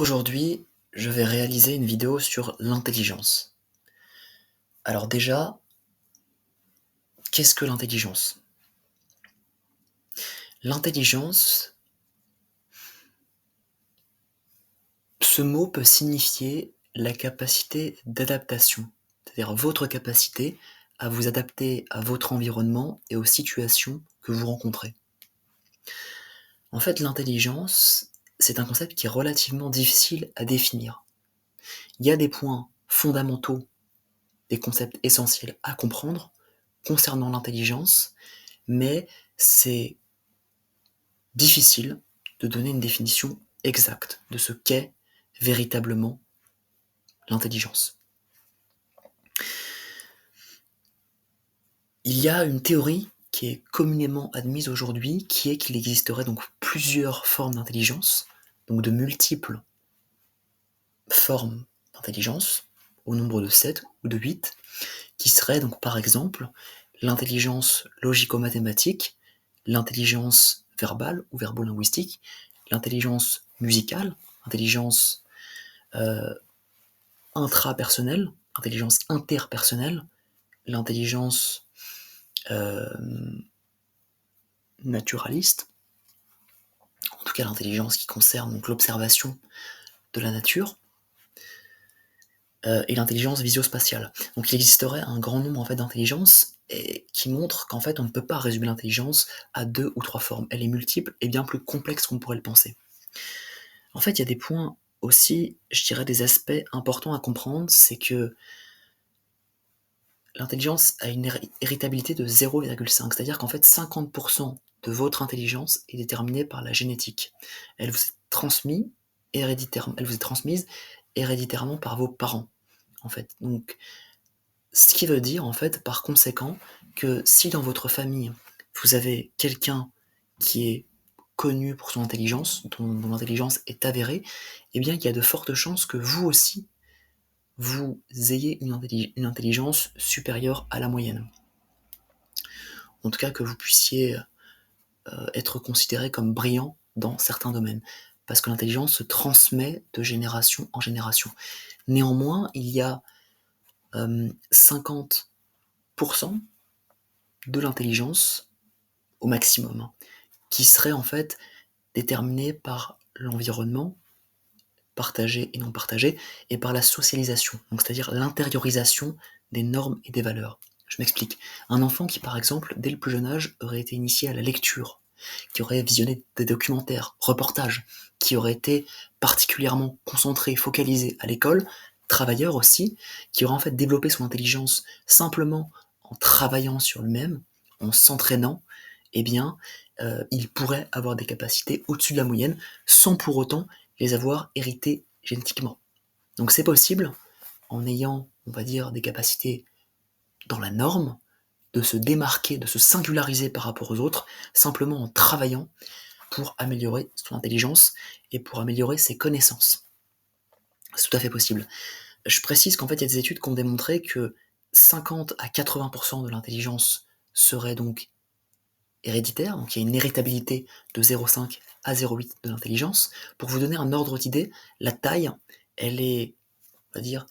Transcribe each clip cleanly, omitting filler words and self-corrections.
Aujourd'hui, je vais réaliser une vidéo sur l'intelligence. Alors déjà, qu'est-ce que l'intelligence? L'intelligence, ce mot peut signifier la capacité d'adaptation, c'est-à-dire votre capacité à vous adapter à votre environnement et aux situations que vous rencontrez. En fait, l'intelligence, c'est un concept qui est relativement difficile à définir. Il y a des points fondamentaux, des concepts essentiels à comprendre concernant l'intelligence, mais c'est difficile de donner une définition exacte de ce qu'est véritablement l'intelligence. Il y a une théorie qui est communément admise aujourd'hui, qui est qu'il existerait donc plusieurs formes d'intelligence, donc de multiples formes d'intelligence, au nombre de 7 ou de 8, qui seraient donc par exemple l'intelligence logico-mathématique, l'intelligence verbale ou verbo-linguistique, l'intelligence musicale, l'intelligence intrapersonnelle, l'intelligence interpersonnelle, l'intelligence naturaliste, en tout cas l'intelligence qui concerne donc l'observation de la nature, et l'intelligence visio-spatiale. Donc il existerait un grand nombre en fait d'intelligences qui montrent qu'en fait on ne peut pas résumer l'intelligence à 2 ou 3 formes. Elle est multiple et bien plus complexe qu'on pourrait le penser. En fait, il y a des points aussi, je dirais des aspects importants à comprendre, c'est que l'intelligence a une héritabilité de 0,5, c'est-à-dire qu'en fait 50% de votre intelligence est déterminée par la génétique. Elle vous est transmise héréditairement par vos parents, en fait. Donc, ce qui veut dire, en fait, par conséquent, que si dans votre famille, vous avez quelqu'un qui est connu pour son intelligence, dont l'intelligence est avérée, eh bien, il y a de fortes chances que vous aussi, vous ayez une intelligence supérieure à la moyenne. En tout cas, que vous puissiez être considéré comme brillant dans certains domaines. Parce que l'intelligence se transmet de génération en génération. Néanmoins, il y a 50% de l'intelligence, au maximum, qui serait en fait déterminée par l'environnement, partagé et non partagé, et par la socialisation, donc c'est-à-dire l'intériorisation des normes et des valeurs. Je m'explique. Un enfant qui, par exemple, dès le plus jeune âge, aurait été initié à la lecture, qui aurait visionné des documentaires, reportages, qui aurait été particulièrement concentré, focalisé à l'école, travailleur aussi, qui aurait en fait développé son intelligence simplement en travaillant sur lui-même, en s'entraînant, eh bien, il pourrait avoir des capacités au-dessus de la moyenne, sans pour autant les avoir héritées génétiquement. Donc c'est possible, en ayant, on va dire, des capacités dans la norme, de se démarquer, de se singulariser par rapport aux autres, simplement en travaillant pour améliorer son intelligence et pour améliorer ses connaissances. C'est tout à fait possible. Je précise qu'en fait, il y a des études qui ont démontré que 50 à 80% de l'intelligence serait donc héréditaire, donc il y a une héritabilité de 0,5 à 0,8 de l'intelligence. Pour vous donner un ordre d'idée, la taille, elle est, on va dire,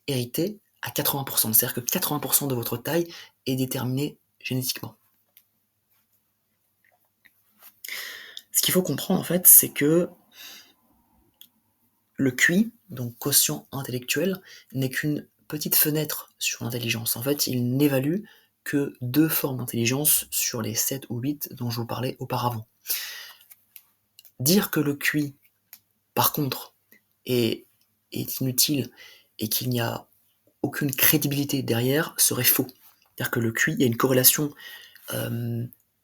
héritée à 80%. C'est-à-dire que 80% de votre taille est déterminée génétiquement. Ce qu'il faut comprendre en fait, c'est que le QI, donc quotient intellectuel, n'est qu'une petite fenêtre sur l'intelligence. En fait, il n'évalue que 2 formes d'intelligence sur les 7 ou 8 dont je vous parlais auparavant. Dire que le QI, par contre, est inutile et qu'il n'y a aucune crédibilité derrière serait faux. C'est-à-dire que le QI, il y a une corrélation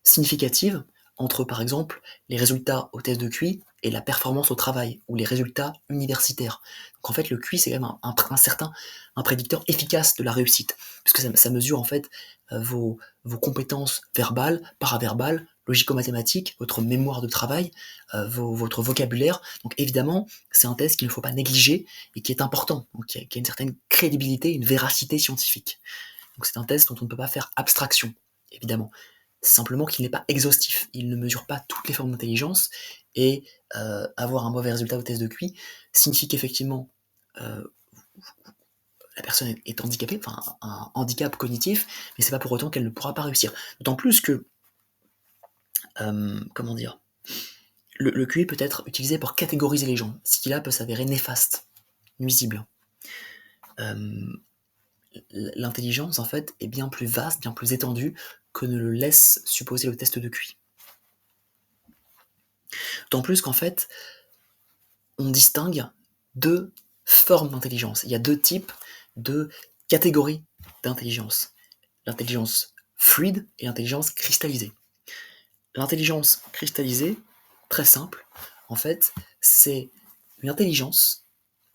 significative entre, par exemple, les résultats au test de QI et la performance au travail, ou les résultats universitaires. Donc en fait, le QI, c'est quand même un prédicteur efficace de la réussite, puisque ça mesure en fait vos compétences verbales, paraverbales, logico-mathématiques, votre mémoire de travail, votre vocabulaire. Donc évidemment, c'est un test qu'il ne faut pas négliger et qui est important, donc qui a une certaine crédibilité, une véracité scientifique. Donc c'est un test dont on ne peut pas faire abstraction, évidemment. C'est simplement qu'il n'est pas exhaustif. Il ne mesure pas toutes les formes d'intelligence et avoir un mauvais résultat au test de QI signifie qu'effectivement, la personne est handicapée, enfin un handicap cognitif, mais c'est pas pour autant qu'elle ne pourra pas réussir. D'autant plus que, comment dire, le QI peut être utilisé pour catégoriser les gens, ce qui là peut s'avérer néfaste, nuisible. L'intelligence, en fait, est bien plus vaste, bien plus étendue que ne le laisse supposer le test de QI. D'autant plus qu'en fait, on distingue deux formes d'intelligence. Il y a deux types de catégories d'intelligence. L'intelligence fluide et l'intelligence cristallisée. L'intelligence cristallisée, très simple, en fait, c'est une intelligence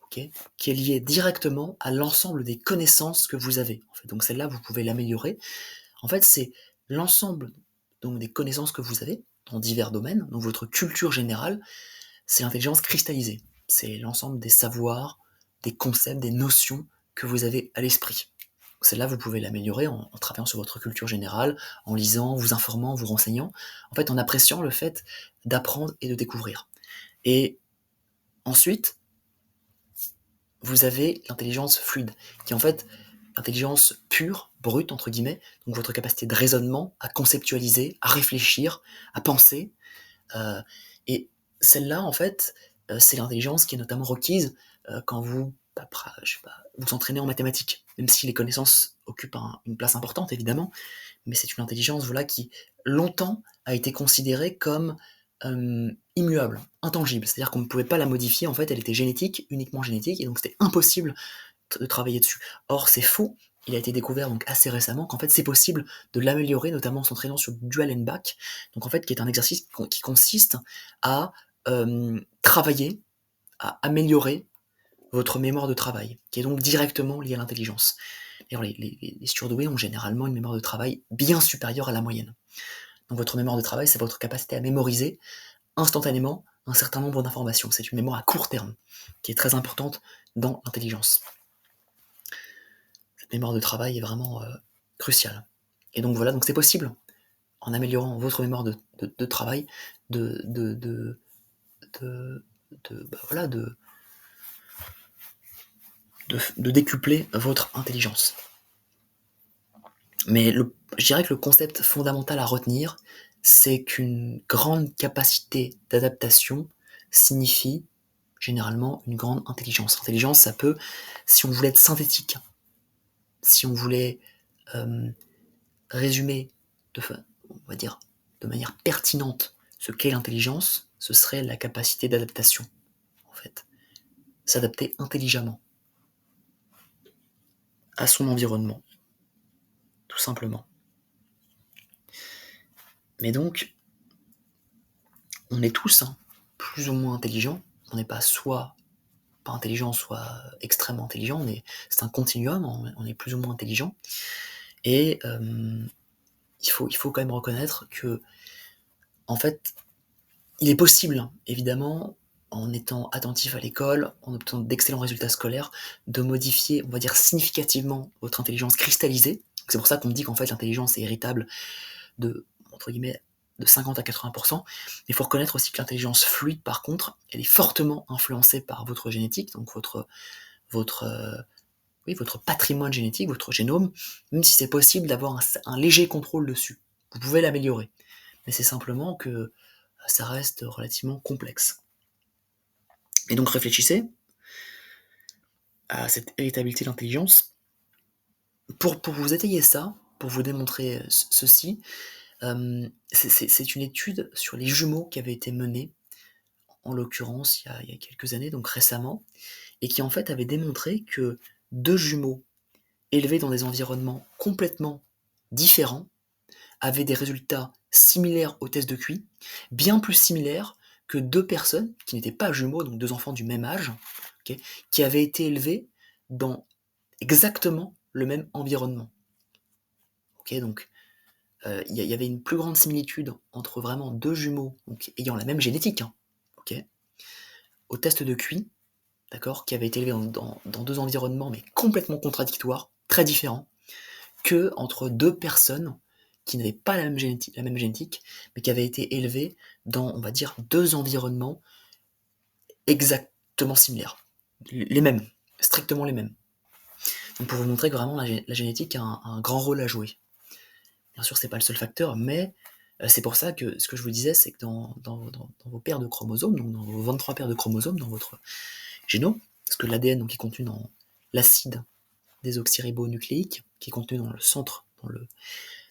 qui est liée directement à l'ensemble des connaissances que vous avez. En fait, donc celle-là, vous pouvez l'améliorer. En fait, c'est l'ensemble donc, des connaissances que vous avez dans divers domaines, donc votre culture générale, c'est l'intelligence cristallisée. C'est l'ensemble des savoirs, des concepts, des notions que vous avez à l'esprit. Celle-là, vous pouvez l'améliorer en travaillant sur votre culture générale, en lisant, vous informant, vous renseignant, en fait en appréciant le fait d'apprendre et de découvrir. Et ensuite, vous avez l'intelligence fluide, qui est en fait l'intelligence pure, brute, entre guillemets, donc votre capacité de raisonnement, à conceptualiser, à réfléchir, à penser. Et celle-là, en fait, c'est l'intelligence qui est notamment requise quand vous, vous entraînez en mathématiques, même si les connaissances occupent une place importante, évidemment, mais c'est une intelligence voilà, qui, longtemps, a été considérée comme immuable, intangible, c'est-à-dire qu'on ne pouvait pas la modifier, en fait, elle était génétique, uniquement génétique, et donc c'était impossible de travailler dessus. Or, c'est faux, il a été découvert donc assez récemment qu'en fait c'est possible de l'améliorer, notamment en s'entraînant sur dual and back, donc en fait qui est un exercice qui consiste à travailler, à améliorer votre mémoire de travail, qui est donc directement liée à l'intelligence. D'ailleurs, les surdoués ont généralement une mémoire de travail bien supérieure à la moyenne. Donc votre mémoire de travail, c'est votre capacité à mémoriser instantanément un certain nombre d'informations. C'est une mémoire à court terme, qui est très importante dans l'intelligence. Cette mémoire de travail est vraiment cruciale. Et donc voilà, donc c'est possible, en améliorant votre mémoire de travail, de décupler votre intelligence. Mais je dirais que le concept fondamental à retenir, c'est qu'une grande capacité d'adaptation signifie généralement une grande intelligence. L'intelligence, ça peut, si on voulait être synthétique, si on voulait résumer on va dire, de manière pertinente ce qu'est l'intelligence, ce serait la capacité d'adaptation, en fait. S'adapter intelligemment à son environnement, tout simplement. Mais donc, on est tous plus ou moins intelligents, on n'est pas soit pas intelligent, soit extrêmement intelligent, c'est un continuum, on est plus ou moins intelligent, et il faut quand même reconnaître que, en fait, il est possible, évidemment, en étant attentif à l'école, en obtenant d'excellents résultats scolaires, de modifier, on va dire, significativement votre intelligence cristallisée. C'est pour ça qu'on dit qu'en fait l'intelligence est héritable de, entre guillemets, de 50 à 80%. Mais il faut reconnaître aussi que l'intelligence fluide, par contre, elle est fortement influencée par votre génétique, donc votre patrimoine génétique, votre génome, même si c'est possible d'avoir un léger contrôle dessus. Vous pouvez l'améliorer. Mais c'est simplement que ça reste relativement complexe. Et donc réfléchissez à cette héritabilité de l'intelligence. Pour vous étayer ça, pour vous démontrer ceci, c'est une étude sur les jumeaux qui avait été menée, en l'occurrence il y a quelques années, donc récemment, et qui en fait avait démontré que deux jumeaux élevés dans des environnements complètement différents avaient des résultats similaires au test de QI, bien plus similaires que deux personnes qui n'étaient pas jumeaux, donc deux enfants du même âge, qui avaient été élevés dans exactement le même environnement. Donc il y avait une plus grande similitude entre vraiment deux jumeaux donc, ayant la même génétique, au test de QI, d'accord, qui avaient été élevés dans deux environnements mais complètement contradictoires, très différents, que entre deux personnes qui n'avaient pas la même génétique, mais qui avaient été élevés dans, on va dire, 2 environnements exactement similaires. Les mêmes, strictement les mêmes. Donc pour vous montrer que vraiment la génétique a un grand rôle à jouer. Bien sûr, c'est pas le seul facteur, mais c'est pour ça que ce que je vous disais, c'est que dans vos paires de chromosomes, donc dans vos 23 paires de chromosomes dans votre génome, parce que l'ADN donc, est contenu dans l'acide désoxyribonucléique, qui est contenu dans le centre,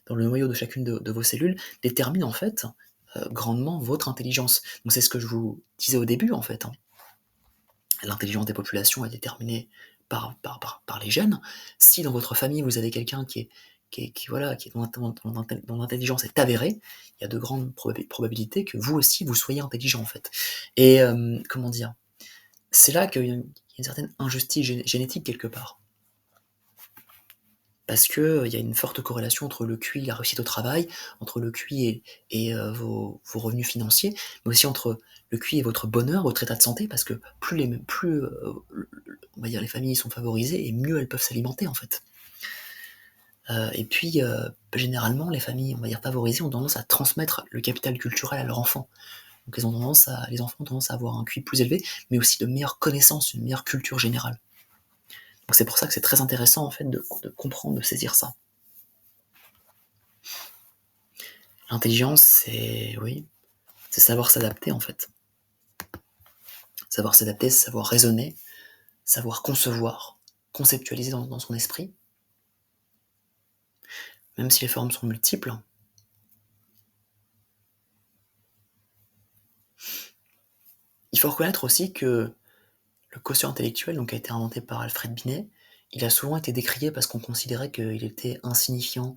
dans le noyau de chacune de vos cellules, détermine en fait grandement votre intelligence. Donc c'est ce que je vous disais au début en fait. Hein. L'intelligence des populations est déterminée par les gènes. Si dans votre famille vous avez quelqu'un dont l'intelligence est avérée, il y a de grandes probabilités que vous aussi vous soyez intelligent en fait. Et comment dire, c'est là qu'il y a une certaine injustice génétique quelque part. Parce qu'il y a une forte corrélation entre le QI et la réussite au travail, entre le QI et vos revenus financiers, mais aussi entre le QI et votre bonheur, votre état de santé, parce que plus on va dire, les familles sont favorisées, et mieux elles peuvent s'alimenter en fait. Et puis, généralement, les familles, on va dire, favorisées ont tendance à transmettre le capital culturel à leurs enfants. Donc les enfants ont tendance à avoir un QI plus élevé, mais aussi de meilleures connaissances, une meilleure culture générale. Donc c'est pour ça que c'est très intéressant en fait de comprendre, de saisir ça. L'intelligence, c'est savoir s'adapter en fait. Savoir s'adapter, c'est savoir raisonner, savoir concevoir, conceptualiser dans son esprit. Même si les formes sont multiples. Il faut reconnaître aussi que le quotient intellectuel, donc, a été inventé par Alfred Binet, il a souvent été décrié parce qu'on considérait qu'il était insignifiant,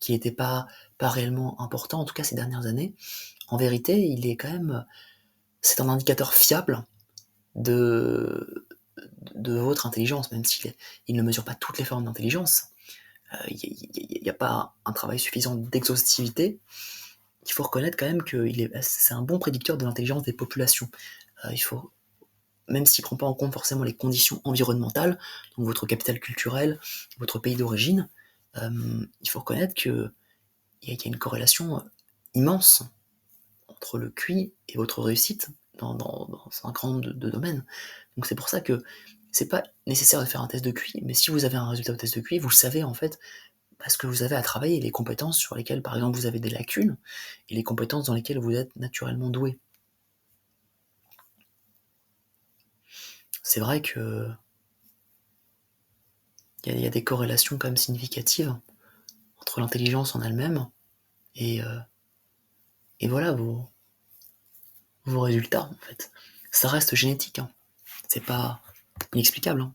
qu'il n'était pas réellement important, en tout cas ces dernières années. En vérité, il est quand même... C'est un indicateur fiable de votre intelligence, même s'il ne mesure pas toutes les formes d'intelligence. Il n'y a pas un travail suffisant d'exhaustivité. Il faut reconnaître quand même que c'est un bon prédicteur de l'intelligence des populations. Même s'il ne prend pas en compte forcément les conditions environnementales, donc votre capital culturel, votre pays d'origine, il faut reconnaître qu'il y a une corrélation immense entre le QI et votre réussite dans un grand nombre de domaines. Donc c'est pour ça que c'est pas nécessaire de faire un test de QI, mais si vous avez un résultat au test de QI, vous savez en fait ce que vous avez à travailler, les compétences sur lesquelles par exemple vous avez des lacunes, et les compétences dans lesquelles vous êtes naturellement doué. C'est vrai que il y a des corrélations quand même significatives entre l'intelligence en elle-même et voilà vos résultats en fait. Ça reste génétique, hein. C'est pas inexplicable. Hein.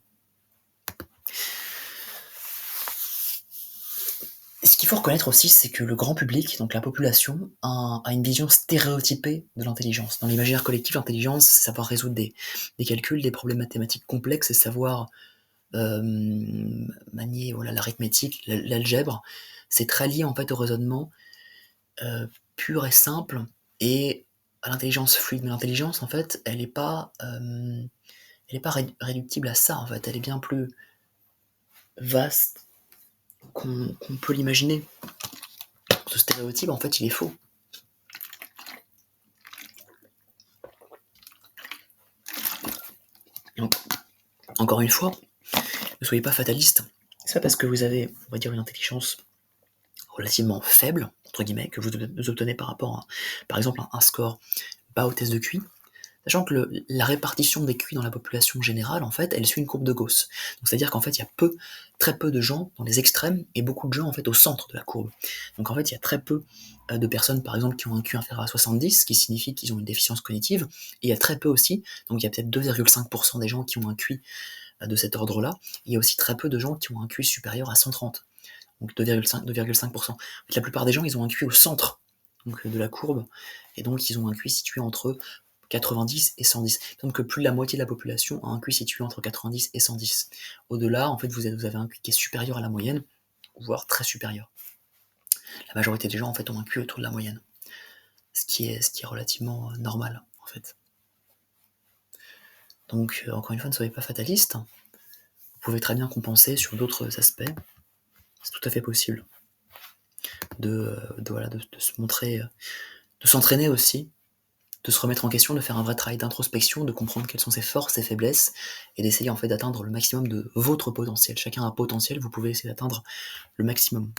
Et ce qu'il faut reconnaître aussi, c'est que le grand public, donc la population, a une vision stéréotypée de l'intelligence. Dans l'imaginaire collectif, l'intelligence, c'est savoir résoudre des calculs, des problèmes mathématiques complexes, c'est savoir manier l'arithmétique, l'algèbre. C'est très lié en fait au raisonnement pur et simple et à l'intelligence fluide. Mais l'intelligence, en fait, elle n'est pas réductible à ça. En fait, elle est bien plus vaste qu'on peut l'imaginer. Ce stéréotype, en fait, il est faux. Donc, encore une fois, ne soyez pas fataliste. C'est pas parce que vous avez, on va dire, une intelligence relativement faible, entre guillemets, que vous obtenez par rapport à, par exemple, un score bas au test de QI, sachant que la répartition des QI dans la population générale, en fait, elle suit une courbe de Gauss. Donc c'est-à-dire qu'en fait, il y a très peu de gens dans les extrêmes et beaucoup de gens en fait au centre de la courbe. Donc en fait, il y a très peu de personnes, par exemple, qui ont un QI inférieur à 70, ce qui signifie qu'ils ont une déficience cognitive, et il y a très peu aussi, donc il y a peut-être 2,5% des gens qui ont un QI de cet ordre-là, il y a aussi très peu de gens qui ont un QI supérieur à 130, donc 2,5%. La plupart des gens, ils ont un QI au centre donc, de la courbe, et donc ils ont un QI situé entre 90 et 110. Donc plus de la moitié de la population a un QI situé entre 90 et 110. Au-delà, en fait, vous avez un QI qui est supérieur à la moyenne, voire très supérieur. La majorité des gens, en fait, ont un QI autour de la moyenne, ce qui est relativement normal, en fait. Donc, encore une fois, ne soyez pas fataliste. Vous pouvez très bien compenser sur d'autres aspects. C'est tout à fait possible. de se montrer, de s'entraîner aussi, de se remettre en question, de faire un vrai travail d'introspection, de comprendre quelles sont ses forces, ses faiblesses et d'essayer en fait d'atteindre le maximum de votre potentiel. Chacun a un potentiel, vous pouvez essayer d'atteindre le maximum.